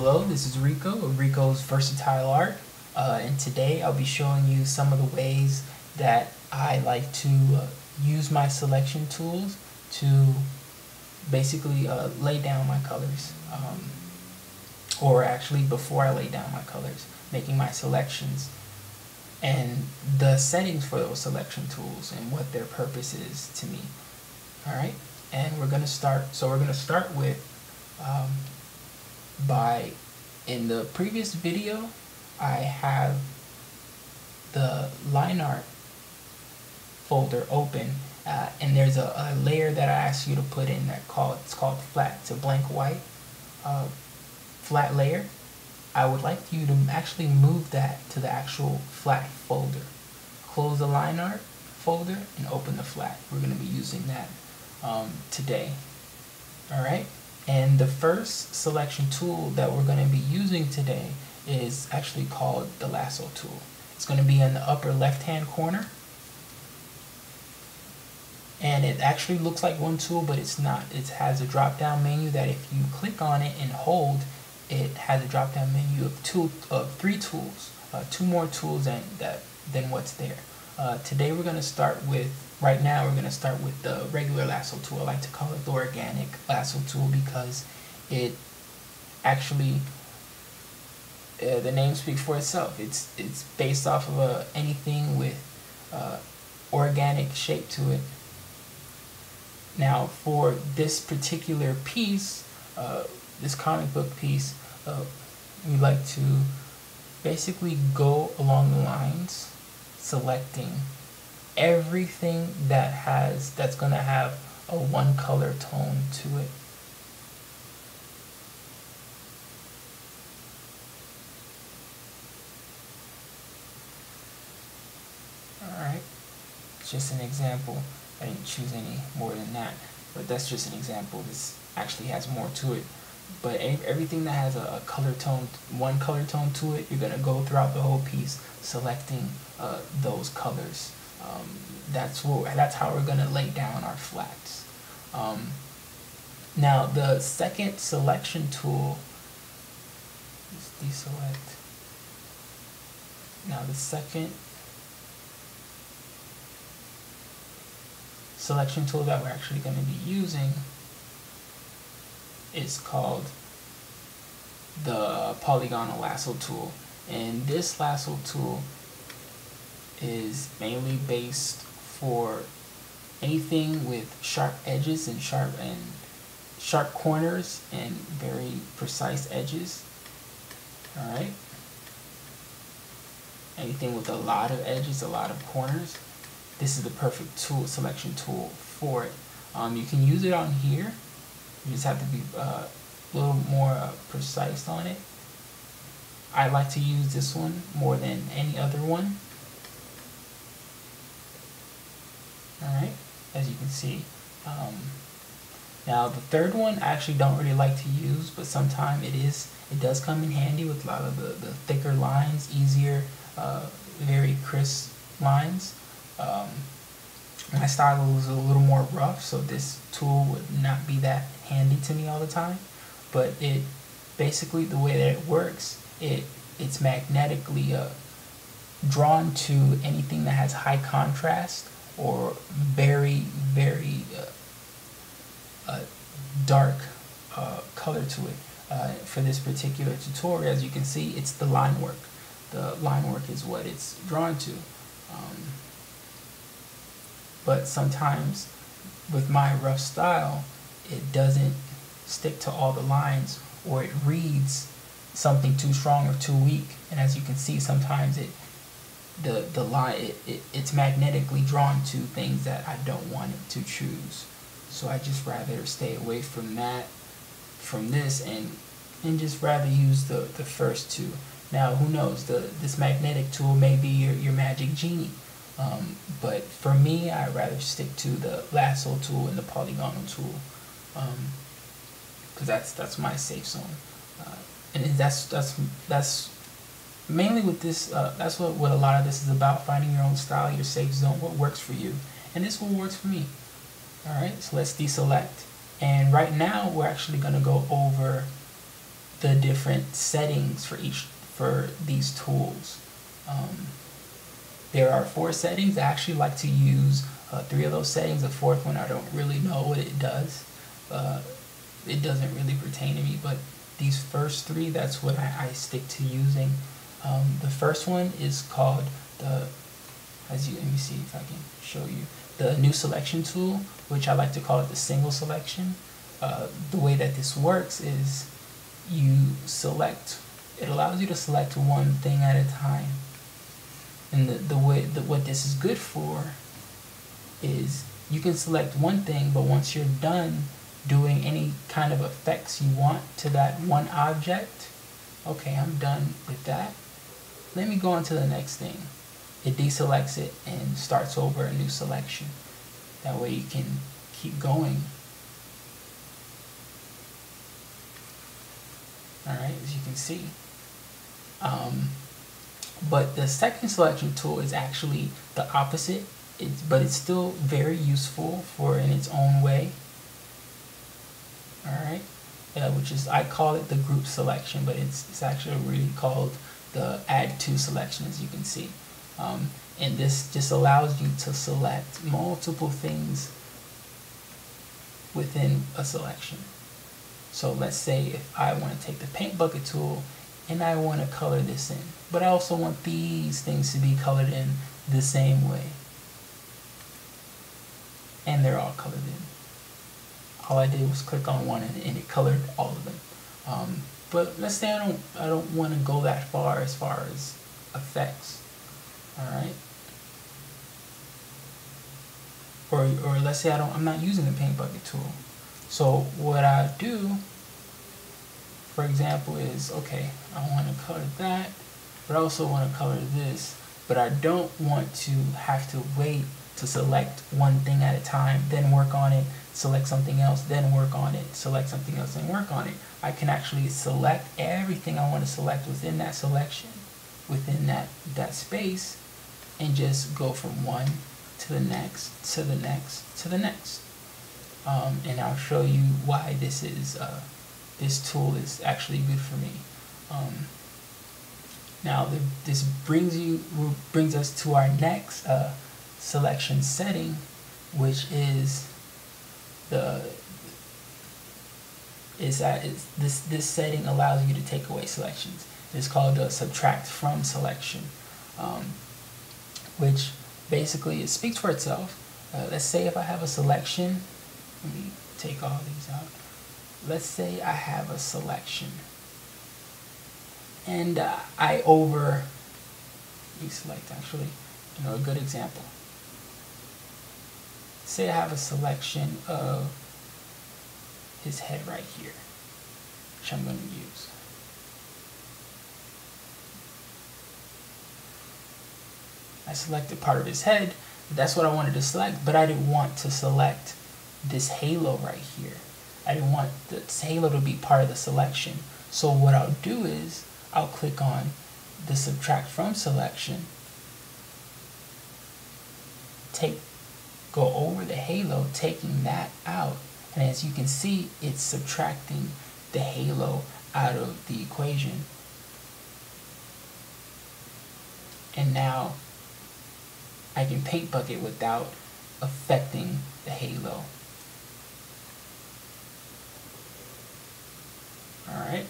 Hello, this is Rico of Rico's Versatile Art, and today I'll be showing you some of the ways that I like to use my selection tools to basically lay down my colors, or actually before I lay down my colors, making my selections and the settings for those selection tools and what their purpose is to me. Alright, and we're going to start with in the previous video I have the line art folder open, and there's a layer that I asked you to put in it's called flat. It's a blank white flat layer. I would like you to actually move that to the actual flat folder. Close the line art folder and open the flat. We're going to be using that today. Alright, and the first selection tool that we're going to be using today is actually called the lasso tool. It's going to be in the upper left hand corner, and it actually looks like one tool, but it's not. It has a drop down menu that if you click on it and hold, it has a drop down menu of three tools, two more tools than what's there. Today we're going to start with, right now we're going to start with the regular lasso tool. I like to call it the organic lasso tool because it actually, the name speaks for itself. It's based off of anything with organic shape to it. Now for this particular piece, this comic book piece, we like to basically go along the lines, selecting everything that's going to have a one color tone to it. Alright, just an example. I didn't choose any more than that, but that's just an example. This actually has more to it. But everything that has a color tone, one color tone to it, you're going to go throughout the whole piece selecting those colors. That's how we're going to lay down our flats. Now the second selection tool, let's deselect. Now the second selection tool that we're actually going to be using is called the polygonal lasso tool, and this lasso tool is mainly based for anything with sharp edges and sharp corners and very precise edges. Alright, anything with a lot of edges, a lot of corners, this is the perfect selection tool for it. You can use it on here. You just have to be a little more precise on it. I like to use this one more than any other one. Alright, as you can see. Now the third one I actually don't really like to use, but sometimes it does come in handy with a lot of the thicker lines, easier, very crisp lines. My style is a little more rough, so this tool would not be that handy to me all the time. But it basically, the way that it works, it's magnetically drawn to anything that has high contrast or very dark color to it. For this particular tutorial, as you can see, it's the line work. The line work is what it's drawn to. But sometimes with my rough style, it doesn't stick to all the lines, or it reads something too strong or too weak. And as you can see, sometimes it's magnetically drawn to things that I don't want it to choose. So I just rather stay away from this, and just rather use the first two. Now who knows, this magnetic tool may be your magic genie. But for me, I'd rather stick to the lasso tool and the polygonal tool, because that's my safe zone, and that's mainly with this. That's what a lot of this is about: finding your own style, your safe zone, what works for you, and this one works for me. All right, so let's deselect, and right now we're actually going to go over the different settings for these tools. There are 4 settings. I actually like to use 3 of those settings. The 4th one, I don't really know what it does. It doesn't really pertain to me, but these first 3, that's what I stick to using. The first one is called let me see if I can show you, the new selection tool, which I like to call it the single selection. The way that this works is it allows you to select one thing at a time. And what this is good for is you can select one thing, but once you're done doing any kind of effects you want to that one object, okay, I'm done with that. Let me go on to the next thing. It deselects it and starts over a new selection. That way you can keep going. Alright, as you can see. But the second selection tool is actually the opposite, but it's still very useful in its own way. Alright, which is, I call it the group selection, but it's actually really called the add to selection, as you can see. And this just allows you to select multiple things within a selection. So let's say if I want to take the paint bucket tool and I want to color this in, but I also want these things to be colored in the same way, and they're all colored in. All I did was click on one and it colored all of them. But let's say I don't want to go that far as effects. Alright. Or let's say I'm not using the paint bucket tool. So what I do, for example, is, okay, I want to color that, but I also want to color this, but I don't want to have to wait to select one thing at a time, then work on it, select something else, then work on it, select something else, then work on it. I can actually select everything I want to select within that selection, within that space, and just go from one to the next, to the next, to the next. And I'll show you why this tool is actually good for me. Now this brings us to our next selection setting, which is this setting allows you to take away selections. It's called the subtract from selection, which basically it speaks for itself. Let's say if I have a selection, let me take all these out. Let's say I have a selection and I select actually, a good example. Say I have a selection of his head right here, which I'm going to use. I selected part of his head, that's what I wanted to select, but I didn't want to select this halo right here. I didn't want this halo to be part of the selection. So what I'll do is I'll click on the subtract from selection, go over the halo, taking that out, and as you can see, it's subtracting the halo out of the equation. And now I can paint bucket without affecting the halo. Alright.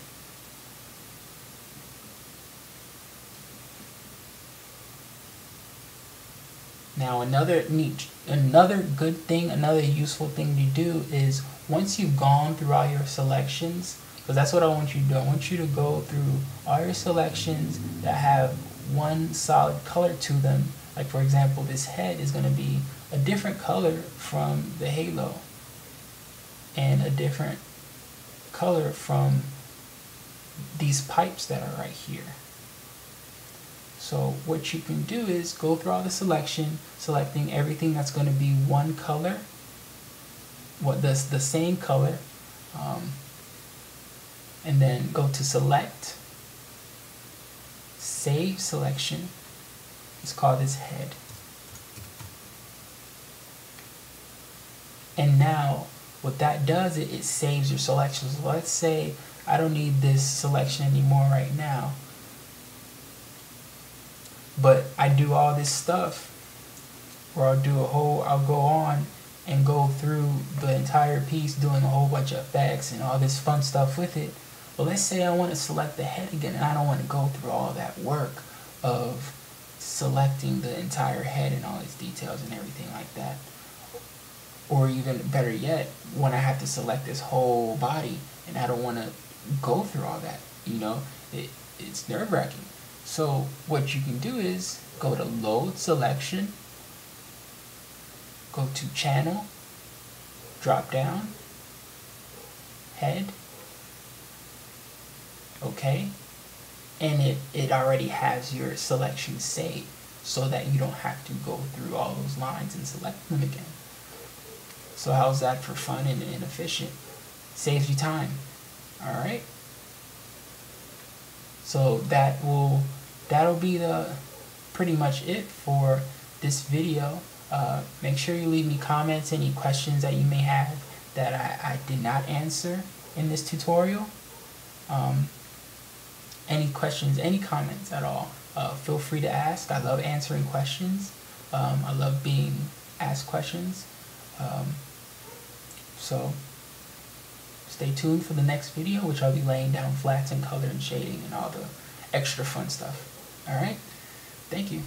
Now another good thing, another useful thing to do is once you've gone through all your selections, because that's what I want you to do. I want you to go through all your selections that have one solid color to them. Like for example, this head is going to be a different color from the halo and a different color from these pipes that are right here. So what you can do is go through all the selection, selecting everything that's going to be one color, the same color, and then go to select, save selection. Let's call this head. And now what that does, it saves your selections. Let's say I don't need this selection anymore right now. But I do all this stuff where I'll go on and go through the entire piece doing a whole bunch of effects and all this fun stuff with it. But let's say I want to select the head again, and I don't want to go through all that work of selecting the entire head and all its details and everything like that. Or even better yet, when I have to select this whole body and I don't want to go through all that, you know, it's nerve-wracking. So what you can do is go to Load Selection, go to Channel, drop down, Head, okay, and it already has your selection saved so that you don't have to go through all those lines and select them again. So how's that for fun and efficient? Saves you time. Alright? So that'll be pretty much it for this video. Make sure you leave me comments, any questions that you may have that I did not answer in this tutorial. Any questions, any comments at all, feel free to ask. I love answering questions. I love being asked questions. So stay tuned for the next video, which I'll be laying down flats and color and shading and all the extra fun stuff. Alright? Thank you.